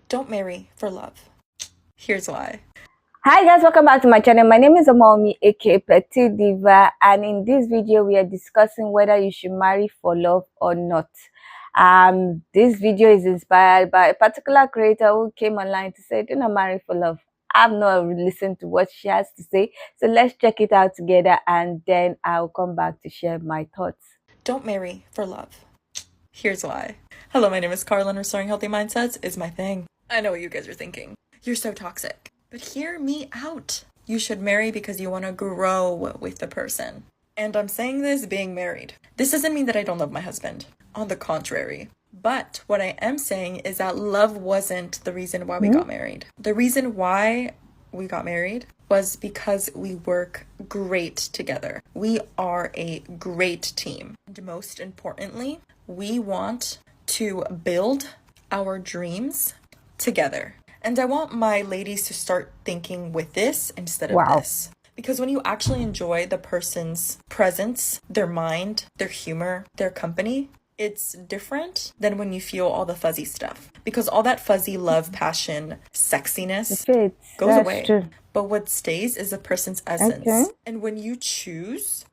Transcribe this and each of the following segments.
Don't marry for love. Here's why. Hi guys, welcome back to my channel. My name is Omomi, aka Petite Diva, and in this video we are discussing whether you should marry for love or not. This video is inspired by a particular creator who came online to say do not marry for love. I've not listened to what she has to say, so let's check it out together and then I'll come back to share my thoughts. Don't marry for love. Here's why. Hello, my name is Carla, and restoring healthy mindsets is my thing. I know what you guys are thinking. You're so toxic. But hear me out. You should marry because you want to grow with the person. And I'm saying this being married. This doesn't mean that I don't love my husband. On the contrary. But what I am saying is that love wasn't the reason why we got married. The reason why we got married was because we work great together. We are a great team. And most importantly, we want to build our dreams together. And I want my ladies to start thinking with this instead of this. Because when you actually enjoy the person's presence, their mind, their humor, their company, it's different than when you feel all the fuzzy stuff. Because all that fuzzy love, passion, sexiness goes away. True. But what stays is a person's essence. Okay. And when you choose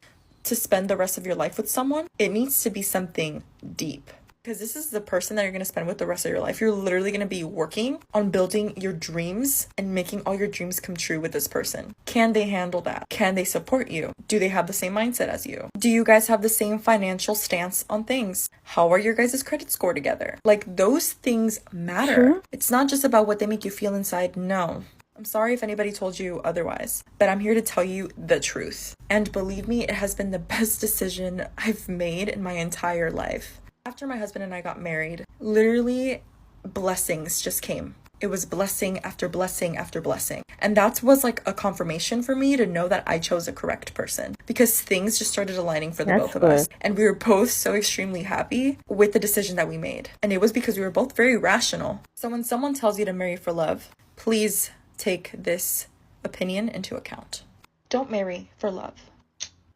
to spend the rest of your life with someone, it needs to be something deep. Because this is the person that you're going to spend with the rest of your life. You're literally going to be working on building your dreams and making all your dreams come true with this person. Can they handle that? Can they support you? Do they have the same mindset as you? Do you guys have the same financial stance on things? How are your guys' credit score together? Like, those things matter. Sure. It's not just about what they make you feel inside. No. I'm sorry if anybody told you otherwise, but I'm here to tell you the truth. And believe me, it has been the best decision I've made in my entire life. After my husband and I got married, literally blessings just came. It was blessing after blessing after blessing. And that was like a confirmation for me to know that I chose the correct person, because things just started aligning for the both of us. And we were both so extremely happy with the decision that we made. And it was because we were both very rational. So when someone tells you to marry for love, please take this opinion into account. Don't marry for love.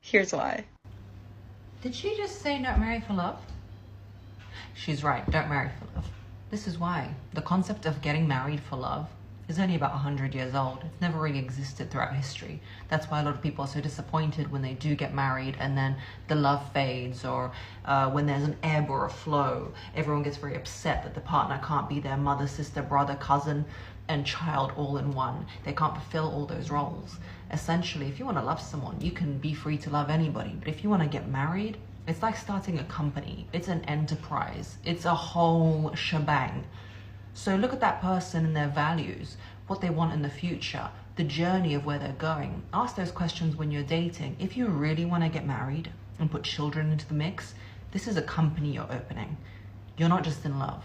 Here's why. Did she just say not marry for love? She's right, don't marry for love. This is why. The concept of getting married for love is only about 100 years old. It's never really existed throughout history. That's why a lot of people are so disappointed when they do get married and then the love fades, or when there's an ebb or a flow. Everyone gets very upset that the partner can't be their mother, sister, brother, cousin, and child all in one. They can't fulfill all those roles. Essentially, if you want to love someone, you can be free to love anybody. But if you want to get married, it's like starting a company. It's an enterprise. It's a whole shebang. So look at that person and their values, what they want in the future, the journey of where they're going. Ask those questions when you're dating. If you really want to get married and put children into the mix, this is a company you're opening. You're not just in love.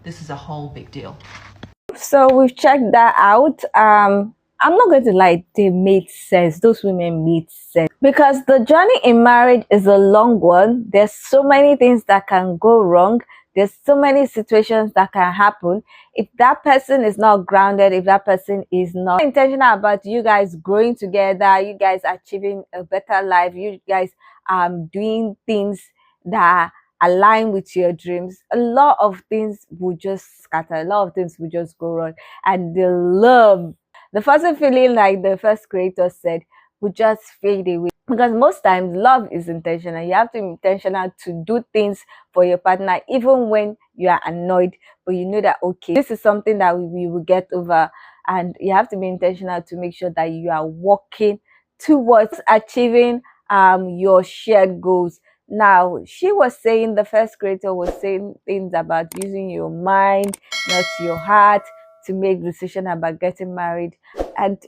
This is a whole big deal. So we've checked that out. I'm not going to lie, they made sense. Those women made sense. Because the journey in marriage is a long one. There's so many things that can go wrong. There's so many situations that can happen. If that person is not grounded, if that person is not intentional about you guys growing together, you guys achieving a better life, you guys doing things that align with your dreams, a lot of things will just scatter. A lot of things will just go wrong. And the fuzzy feeling, like the first creator said, would just fade away. Because most times love is intentional. You have to be intentional to do things for your partner, even when you are annoyed, but you know that, okay, this is something that we will get over. And you have to be intentional to make sure that you are working towards achieving your shared goals. Now, she was saying, the first creator was saying things about using your mind, not your heart, to make decision about getting married. And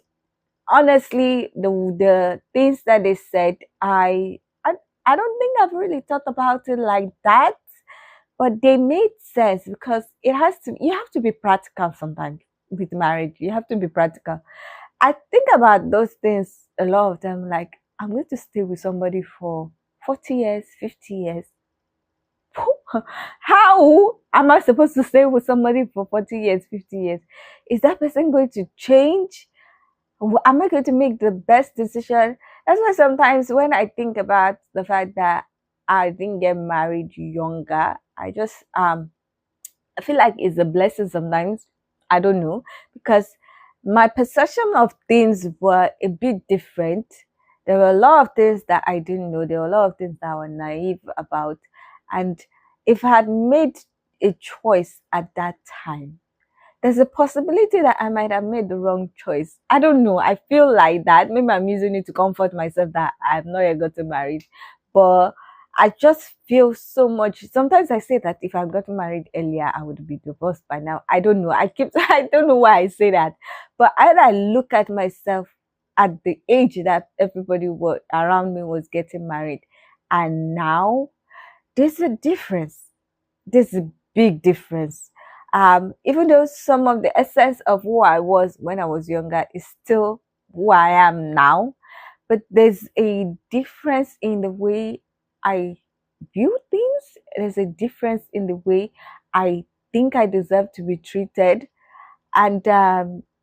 honestly, the things that they said, I don't think I've really thought about it like that, but they made sense, because you have to be practical sometimes with marriage. You have to be practical. I think about those things a lot of time, like, I'm going to stay with somebody for 40 years, 50 years. How am I supposed to stay with somebody for 40 years, 50 years? Is that person going to change? Am I going to make the best decision? That's why sometimes when I think about the fact that I didn't get married younger, I just I feel like it's a blessing sometimes. I don't know, because my perception of things were a bit different. There were a lot of things that I didn't know. There were a lot of things that I was naive about. And if I had made a choice at that time, there's a possibility that I might have made the wrong choice. I don't know. I feel like that. Maybe I'm using it to comfort myself that I've not yet gotten married. But I just feel so much. Sometimes I say that if I gotten married earlier, I would be divorced by now. I don't know. I don't know why I say that. But I look at myself at the age that everybody around me was getting married. And now there's a difference. There's a big difference. Even though some of the essence of who I was when I was younger is still who I am now, but there's a difference in the way I view things. There's a difference in the way I think I deserve to be treated, and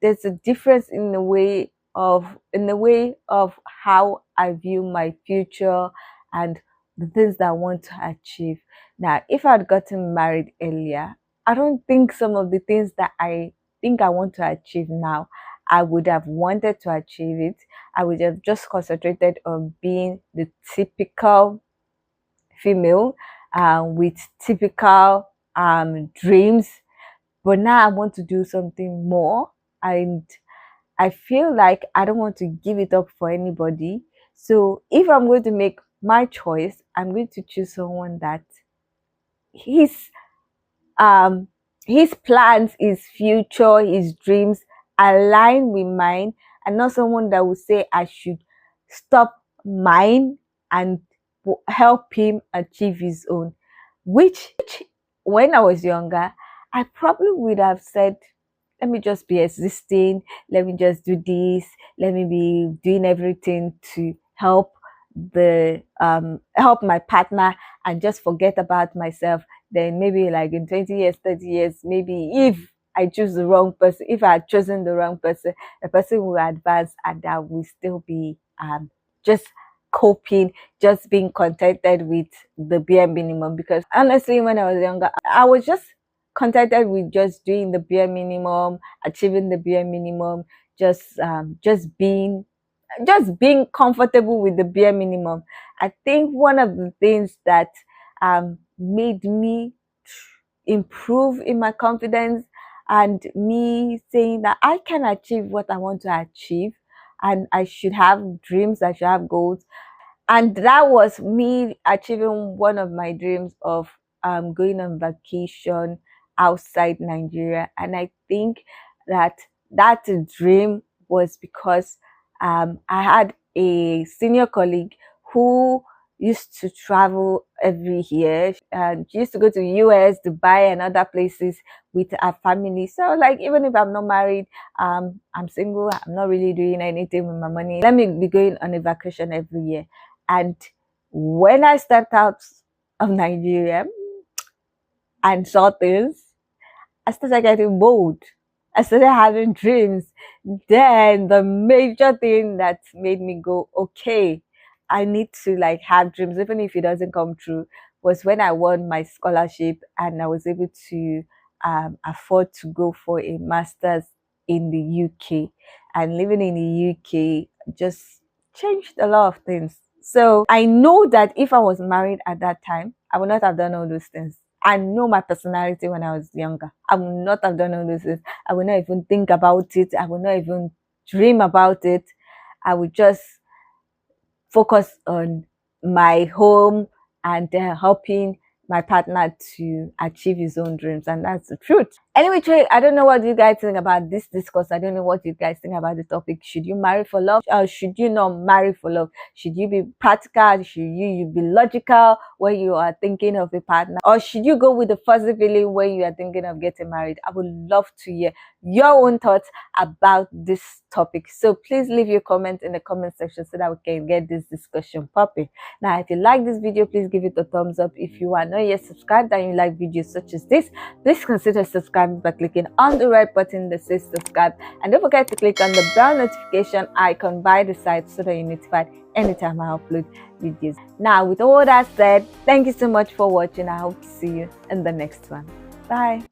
there's a difference in the way of how I view my future and the things that I want to achieve. Now, if I'd gotten married earlier, I don't think some of the things that I think I want to achieve now, I would have wanted to achieve it. I would have just concentrated on being the typical female with typical dreams. But now I want to do something more, and I feel like I don't want to give it up for anybody. So if I'm going to make my choice, I'm going to choose someone that his his plans, his future, his dreams align with mine, and not someone that will say I should stop mine and help him achieve his own. Which when I was younger, I probably would have said, let me just be existing, let me just do this, let me be doing everything to help help my partner and just forget about myself. Then maybe like in 20 years, 30 years, maybe if I choose the wrong person, if I had chosen the wrong person, the person will advance and I will still be just coping, just being contented with the bare minimum. Because honestly, when I was younger, I was just contented with just doing the bare minimum, achieving the bare minimum, just being comfortable with the bare minimum. I think one of the things that made me improve in my confidence and me saying that I can achieve what I want to achieve, and I should have dreams, I should have goals. And that was me achieving one of my dreams of going on vacation outside Nigeria. And I think that dream was because I had a senior colleague who used to travel every year, and she used to go to US, Dubai, and other places with her family. So like, even if I'm not married, I'm single, I'm not really doing anything with my money, let me be going on a vacation every year. And when I stepped out of Nigeria and saw things, I started getting bold. I started having dreams. Then the major thing that made me go, okay, I need to like have dreams, even if it doesn't come true, was when I won my scholarship and I was able to afford to go for a master's in the UK. And living in the UK just changed a lot of things. So I know that if I was married at that time, I would not have done all those things. I know my personality when I was younger. I would not have done all those things. I would not even think about it. I would not even dream about it. I would just focus on my home and helping my partner to achieve his own dreams, and that's the truth. Anyway, Trey, I don't know what you guys think about this discourse. I don't know what you guys think about the topic. Should you marry for love, or should you not marry for love? Should you be practical? Should you be logical when you are thinking of a partner, or should you go with the fuzzy feeling when you are thinking of getting married? I would love to hear your own thoughts about this topic. So please leave your comment in the comment section so that we can get this discussion popping. Now, if you like this video, please give it a thumbs up. If you are not yet subscribed and you like videos such as this, please consider subscribing by clicking on the red button that says subscribe, and don't forget to click on the bell notification icon by the side so that you're notified anytime I upload videos. Now, with all that said, thank you so much for watching. I hope to see you in the next one. Bye.